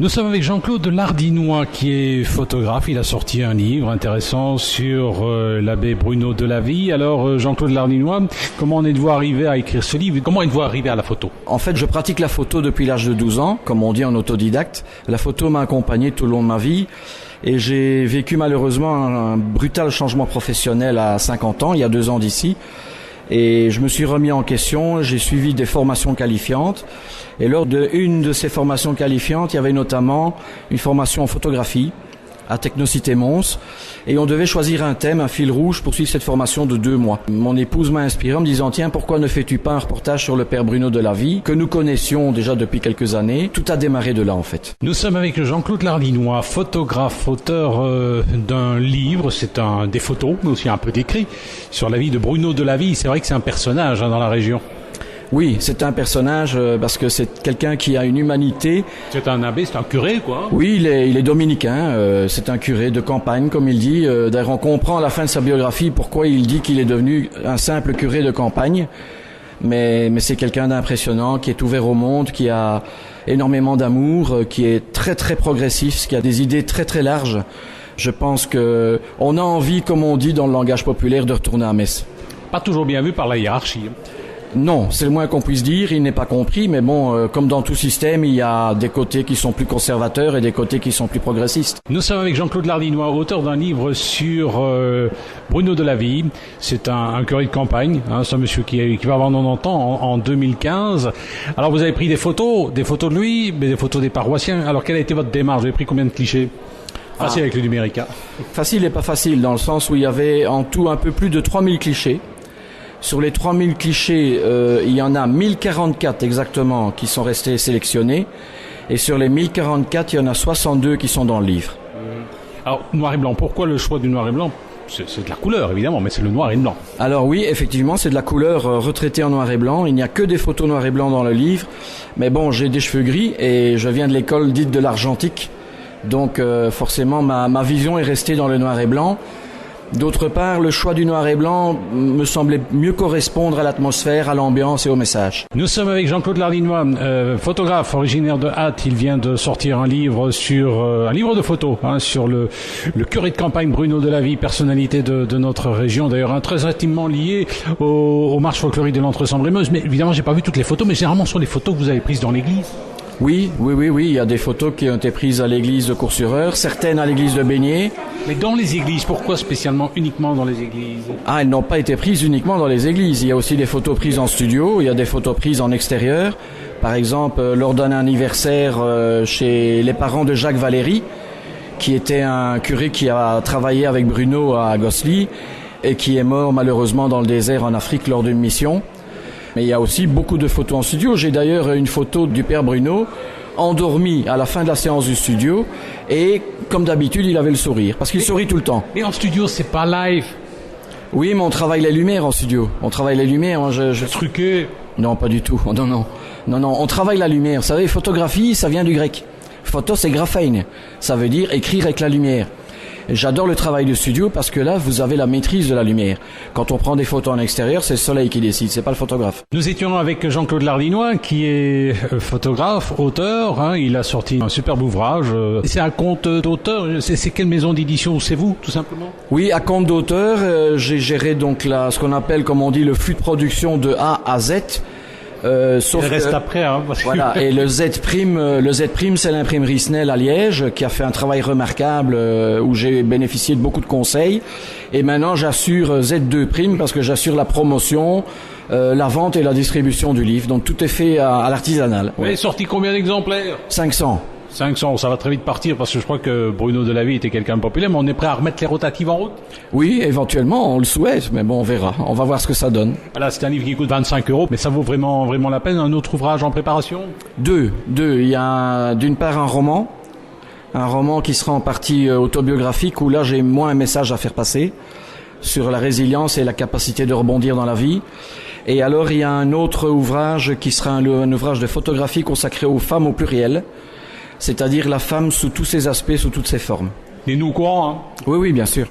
Nous sommes avec Jean-Claude Lardinois qui est photographe. Il a sorti un livre intéressant sur l'abbé Bruno de la Vie. Alors Jean-Claude Lardinois, comment en êtes-vous arrivé à écrire ce livre? Comment êtes-vous arrivé à la photo? En fait, je pratique la photo depuis l'âge de 12 ans, comme on dit en autodidacte. La photo m'a accompagné tout au long de ma vie et j'ai vécu malheureusement un brutal changement professionnel à 50 ans, il y a 2 ans d'ici. Et je me suis remis en question, j'ai suivi des formations qualifiantes. Et lors d'une de ces formations qualifiantes, il y avait notamment une formation en photographie à Technocité Mons. Et on devait choisir un thème, un fil rouge pour suivre cette formation de 2 mois. Mon épouse m'a inspiré en me disant, tiens, pourquoi ne fais-tu pas un reportage sur le père Bruno de la Vie, que nous connaissions déjà depuis quelques années. Tout a démarré de là, en fait. Nous sommes avec Jean-Claude Lardinois, photographe, auteur d'un livre. C'est des photos, mais aussi un peu d'écrit sur la vie de Bruno de la Vie. C'est vrai que c'est un personnage dans la région. Oui, c'est un personnage parce que c'est quelqu'un qui a une humanité. C'est un abbé, c'est un curé, quoi. Oui, il est dominicain, c'est un curé de campagne, comme il dit. D'ailleurs, on comprend à la fin de sa biographie pourquoi il dit qu'il est devenu un simple curé de campagne. Mais c'est quelqu'un d'impressionnant, qui est ouvert au monde, qui a énormément d'amour, qui est très très progressif, qui a des idées très très larges. Je pense que on a envie, comme on dit dans le langage populaire, de retourner à Metz. Pas toujours bien vu par la hiérarchie. Non, c'est le moins qu'on puisse dire, il n'est pas compris, mais bon, comme dans tout système, il y a des côtés qui sont plus conservateurs et des côtés qui sont plus progressistes. Nous sommes avec Jean-Claude Lardinois, auteur d'un livre sur Bruno de la Vie. C'est un curé de campagne, c'est un monsieur qui va avoir 90 ans en 2015. Alors vous avez pris des photos de lui, mais des photos des paroissiens. Alors quelle a été votre démarche? Vous avez pris combien de clichés? Facile avec le numérique. Facile et pas facile, dans le sens où il y avait en tout un peu plus de 3000 clichés. Sur les 3000 clichés, il y en a 1044 exactement qui sont restés sélectionnés. Et sur les 1044, il y en a 62 qui sont dans le livre. Alors, noir et blanc, pourquoi le choix du noir et blanc? C'est de la couleur, évidemment, mais c'est le noir et blanc. Alors oui, effectivement, c'est de la couleur retraitée en noir et blanc. Il n'y a que des photos noir et blanc dans le livre. Mais bon, j'ai des cheveux gris et je viens de l'école dite de l'argentique. Donc forcément, ma vision est restée dans le noir et blanc. D'autre part, le choix du noir et blanc me semblait mieux correspondre à l'atmosphère, à l'ambiance et au message. Nous sommes avec Jean-Claude Lardinois, photographe originaire de Hatt. Il vient de sortir un livre un livre de photos sur le curé de campagne Bruno de la Vie, personnalité de notre région. D'ailleurs, très intimement lié aux marches folkloriques de l'Entre-Sambre-et-Meuse. Mais évidemment, j'ai pas vu toutes les photos, mais généralement sur les photos que vous avez prises dans l'église. Oui. Il y a des photos qui ont été prises à l'église de Coursureur, certaines à l'église de Beignet. Mais dans les églises, pourquoi spécialement uniquement dans les églises? Elles n'ont pas été prises uniquement dans les églises. Il y a aussi des photos prises en studio, il y a des photos prises en extérieur. Par exemple, lors d'un anniversaire chez les parents de Jacques Valéry, qui était un curé qui a travaillé avec Bruno à Gosselies et qui est mort malheureusement dans le désert en Afrique lors d'une mission. Mais il y a aussi beaucoup de photos en studio. J'ai d'ailleurs une photo du père Bruno endormi à la fin de la séance du studio et comme d'habitude il avait le sourire parce qu'il sourit tout le temps. Mais en studio c'est pas live. Oui, mais on travaille les lumières en studio. On travaille les lumières. Je truqué. Non, pas du tout. Non. On travaille la lumière. Vous savez, photographie, ça vient du grec. Photo, c'est graphein. Ça veut dire écrire avec la lumière. J'adore le travail de studio parce que là, vous avez la maîtrise de la lumière. Quand on prend des photos en extérieur, c'est le soleil qui décide, c'est pas le photographe. Nous étions avec Jean-Claude Lardinois, qui est photographe, auteur. Il a sorti un superbe ouvrage. C'est un compte d'auteur. C'est quelle maison d'édition? C'est vous, tout simplement? Oui, à compte d'auteur, j'ai géré donc ce qu'on appelle, comme on dit, le flux de production de A à Z. Sauf reste après, voilà. Et le Z prime, c'est l'imprimerie Snell à Liège qui a fait un travail remarquable où j'ai bénéficié de beaucoup de conseils. Et maintenant, j'assure Z2 prime parce que j'assure la promotion, la vente et la distribution du livre. Donc tout est fait à l'artisanal. Vous avez sorti combien d'exemplaires? 500. 500, ça va très vite partir parce que je crois que Bruno de la Vie était quelqu'un de populaire, mais on est prêt à remettre les rotatives en route? Oui, éventuellement, on le souhaite, mais bon, on verra. On va voir ce que ça donne. Voilà, c'est un livre qui coûte 25 €, mais ça vaut vraiment la peine. Un autre ouvrage en préparation? Deux. Il y a d'une part un roman qui sera en partie autobiographique, où là j'ai moins un message à faire passer sur la résilience et la capacité de rebondir dans la vie. Et alors il y a un autre ouvrage qui sera un ouvrage de photographie consacré aux femmes au pluriel. C'est-à-dire la femme sous tous ses aspects, sous toutes ses formes. Et nous au courant, Oui, bien sûr.